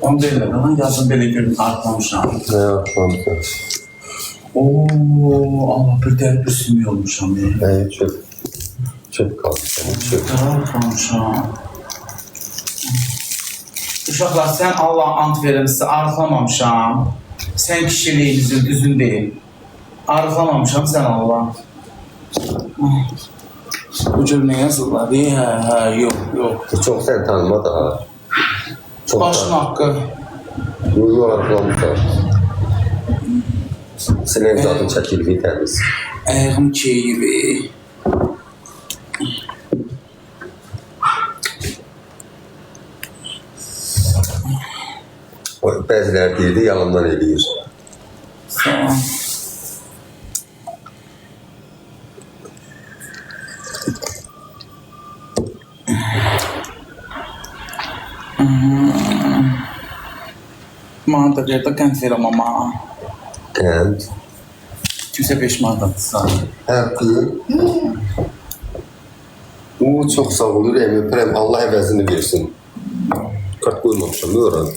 Onu deyirlər, lan yazın belə gün artmamışam. Nə artmamışam? Ooo, Allah bir dəli bir sümük olmuşam. Çöp qalmışam, çöp. Artmamışam. Uşaqlar, sən Allah ant verim sizə, arıqlamamışam. Sən kişiliyinizin düzün deyil. Arıqlamamışam sən Allah. Bu cür nə yazırlar? Yox. Çox sən tanıma daha. Başın haqqı. Yox, arıqlamışam. Silən zadın çəkildiyi təmiz. Ayağım keyfi. Bəziləri deyirdi, yalandan eləyir. Sağ ol. Bana da bir de qənd verəm ama. Qənd? Kimsə 5 manat atsa. Həqqı. O çox sağ olur, öpürəm. Allah əvəzini versin. Kart qoymamışam, ne oran?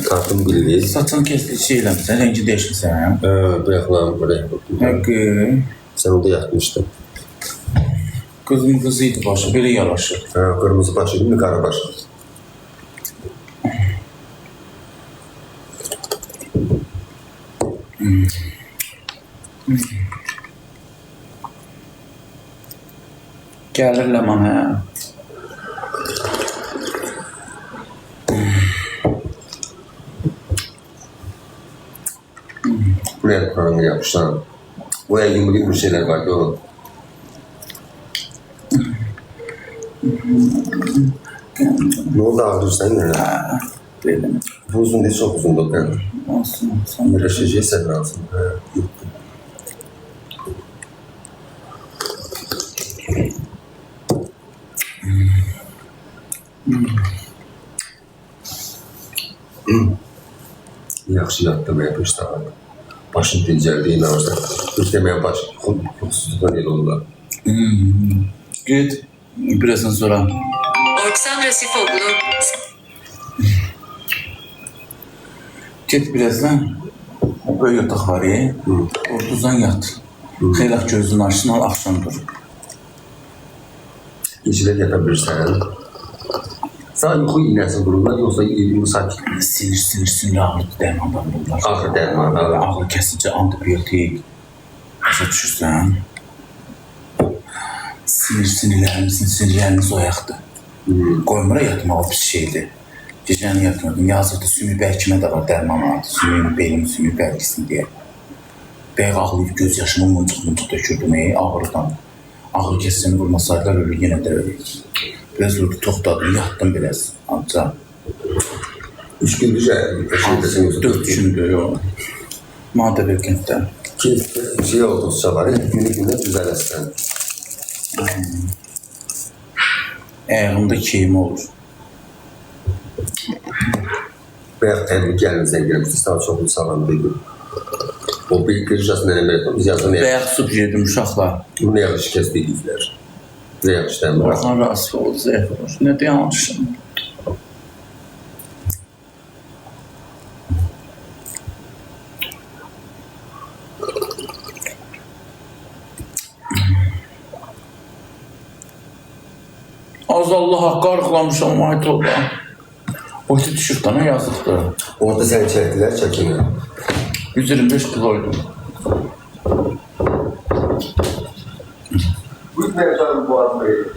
Kartım bilir. Saçını kesdi şey eləmişsən, rengi değişmişsən. Bırakılan buraya. Haqqı. Sen orada yatmıştın. Kızın kızıydı başı, belə yaraşır. Kırmızı başı değil mi, kara başı? Gəlirlər mənə. Buraya paranı yapmışlar. Bu yumruğu bir şeyler vardı oğlum. Ne oldu ağrıyorsan ya? Belə. Bu uzun değil, çok uzun doktor. Olsun, olsun. Birleşeceksen lazım. Yaxşı yattım yapışdı abi. Başım dincəldi, inanırsa. Düz deməyə baş, yuxusuzluqdan el oldular. Git, birazdan sonra. Oleksandr Sifoglu. Git birazdan. Böyle yataq var ya. Orduzdan yat. Xeyli gözünü açsın, al axşam dur. Geceler yapabilirsen. Sana yuxu iğnəsi vururlar, yoxsa yediğini sakit. Sinir ağrı dərmandan bunlar. Ağrı dərmanı. Ağrı kəsici, antibiyotik. Başa düşürsən. Sinirlərimiz oyaqdır. Qoymura yatmaq o pis şeydir. Gecəni yatmırdım, yazırdı, sümük bərkimə də var dərman aldı. Sümüyün, belim sümük bərkisin deyə. Bəyə ağlayıb göz yaşımı muncuk dökürdüm, ağrıdan. Ağrı kəsicini vurmasaydılar ölür, yenə də ölür. Biraz durdu, toxtadım, yattım biraz. Ancaq. 3 gündür şeydesin yoxsa 4 gündür, yox. Maddə bir kənddə. Şey olduqca var, günü düzələsən. Ayağımda keyim olur. Bayaq təbii gəlinizdən gəlmişdi, sağ çoxlu sağlamdıydı. O bir qırıcasını eləmək, biz yazın Bayaq süb yedim uşaqlar. Bunu yaxşı şikəst ediblər. Ne yaxşı var? Orxan rası oldu, zəif olur. Nə deyəmişim? Az Allah haqqı arıqlamışam, ait oldu. O iti düşüb dana yazıqdır. Orada səni çəkdilər, çəkinə. 125 kiloydum. Bu məcalın bu adına yedik.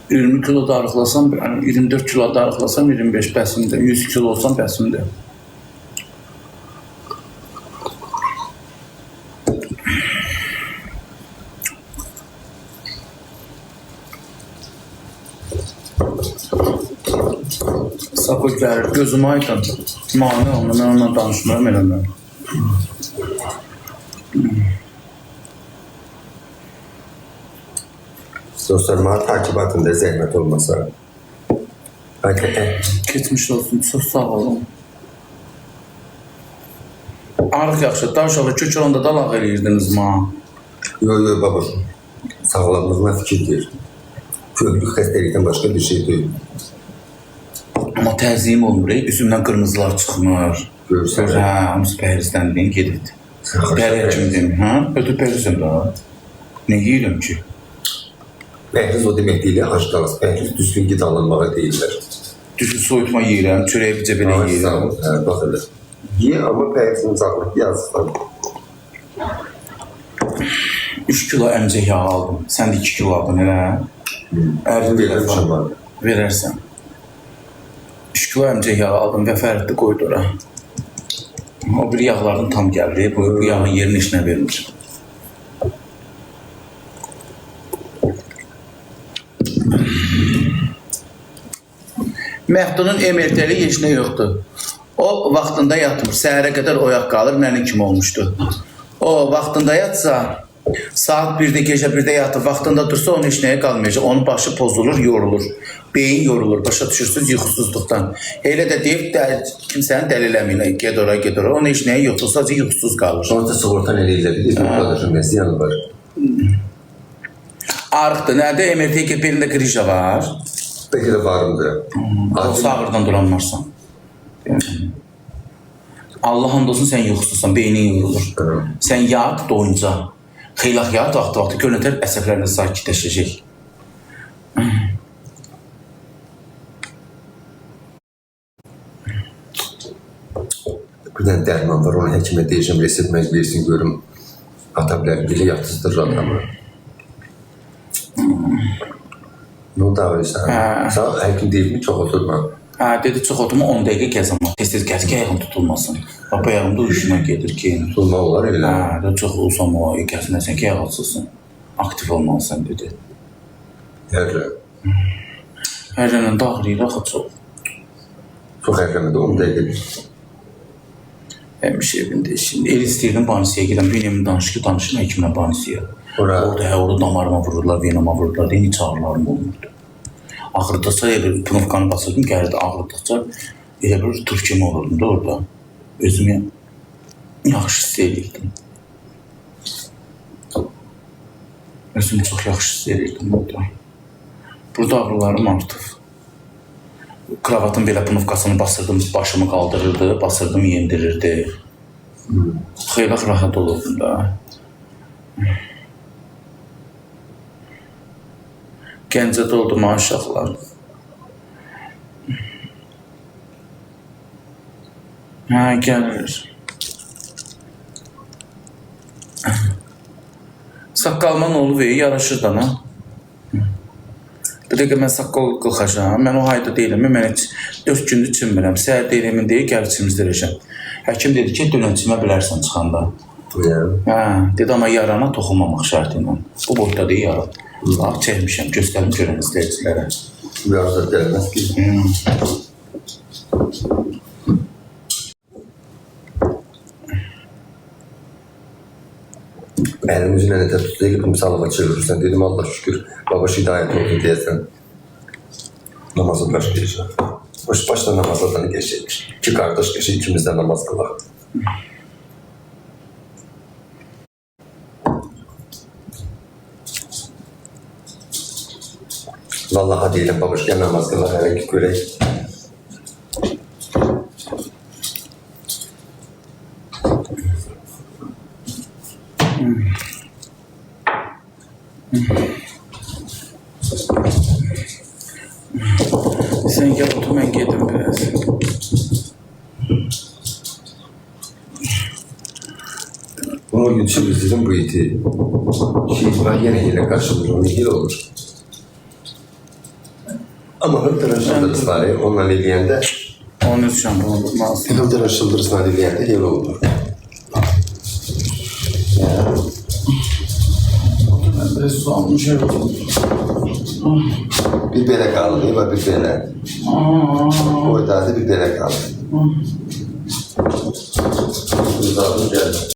$20 kilo da arıqlasam, yani 24 kilo da arıqlasam 25 bəsimdir. 100 kilo olsam bəsimdir. Sako gəlir, gözümü aydan. Mani olma, mən onunla danışmıram eləməm. Dostlar, bana takibatında zəhmət olmasa. Hakikaten. Keçmiş olsun, çox sağ olun. Arıq yaxşı, daha uşağı kök olanda da lağ eləyirdiniz ma. Yo babaş. Sağlamlığına fikir ver. Köklük xəstəlikdən başqa bir şey deyil. Amma təzyiqim olmur, üzümdən qırmızılar çıxmır. Görürsən. Hə, hamısı pəhrizdən beyin gedirdi. Pəhriyə kimi deyim, hə? Ötüb pəhrizəm da. Ne yiyirəm ki? Pəhriz o demək deyil, ac qalası. Pəhriz düzgün qidalanmağa deyirlər. Düzgün soyutma yiyirəm, çörəyi bircə belə yiyirəm. Hə, bax elə. Ye, amma pəhrizin uzaqlıq yazsın. 3 kilo əmcək yağ aldım. Sən də 2 kilo aldın, elə? Ərdi Verəmişəm var. Verərsən. 3 kilo əmcək yağ aldım və Fəriddə qoydu ora. O bir yağlardan tam gəldi. Bu yağın yerini işinə vermiş. Məhdunun emertəli yeşinə yoxdur. O vaxtında yatmır, səhərə qədər oyaq qalır, mənim kimi olmuşdu. O vaxtında yatsa, saat 1-də, gecə 1-də yatır, vaxtında dursa onun heç nəyə qalmayacaq. Onun başı pozulur, yorulur, beyin yorulur, başa düşürsünüz yuxusuzluqdan. Elə də deyib, kimsəni dəliləməyin, ged ora, onun heç nəyə yoxdur, sadəcə yuxusuz qalır. Sonuçta sığortan eləyilə bilir, bu qadarın nə ziyanı var? Arıqdır, nədir? MRT belində qrija var. Bəlkə də varımdır. O sağırdan duranmarsan. Allah hamd olsun, sən yuxusuzsan, beynin yorulur. Sən yat, doyunca. Xeylaq yat, vaxtı görünətər əsəblərlə sakitləşəcək. Bir dənə dərman var, onu həkimə deyəcəm, resept məcbirsin, görüm. Ata bilər, bili yatızdırır adamı. Ne oldu abi sen? Sağ həkim deyib mi, çox oturma? Hə, dedi, çox oturma, 10 dəqiqə gəz amma. Tez-tez gəz ki, ayağım tutulmasın. Bax, ayağımda uyuşuna gedir ki. Tutulma olar elə. Hə, çox uzanma, gəzməsən ki, ayaq açılsın. Aktiv olmalısan, dedi. Hərlə. Hərlənən də ağrıyır, axı çox. Çox hərləmədə, 10 dəqiqə. Həmiş evində işin. El istəyirdim banisiyə gedən, Bünyamin danışım həkimlə banisiyə. Orada damarıma vururlar, venama vururlar, deyə heç ağrılarım olmurdu. Ağrıdıqca, pnövkanı basırdım, gəlirdi, ağrıdıqca elə bir turp kimi olurdum da orada. Özümü yaxşı hiss edirdim. Özümü çox yaxşı hiss edirdim orada. Burada ağrılarım artıq. Kravatın belə pnövkasını basırdım, başımı qaldırırdı, basırdım, yendirirdi. Xeyli rahat olurdum da. Gəncədə oldum aşağılar. Hə, gəlir. Saqqalma nə olub, yaraşır da, nə? Bir dəqiqə mən saqqal qılxacam, mən o hayda deyiləm, mən heç 4 gündür çinmirəm, səhər deyiləmin deyil, gəlib çimizdirəcəm. Həkim dedi ki, dönən çimə bilərsən çıxanda. Hə, dedi, amma yarana toxunmamaq şərti ilə. Bu boyda deyil yara. Bax, çəkmişəm, göstərim görən izləyicilərə. Biraz da gəlməz ki. Əlim üzünə nə də tutdu, elib misalıma çevirirsən. Dedim, Allah şükür, babaş hidayət oldu deyəsən. Namazı başlayacaq. Başda namazlardan geçecek. 2 qardaş geçecek, ikimiz də namaz qılaq. Vallaha deyiləm, babaş, gəl namaz qılaq, hələ ki görək. Sen gel otur, mən gedim biraz. O gün çimizledim bu iti. Ben yine karşıladım, onu hile olur. Ama hıptırın şıldırız var ya, onunla ilgilende. Onun için bunu lazım. Hıptırın şıldırısına ilgilende hile olur. Ben biraz su almış oldum. Bir bele kaldı, değil mi? Bir bele. Boydağda bir bele kaldı. Burada geldi.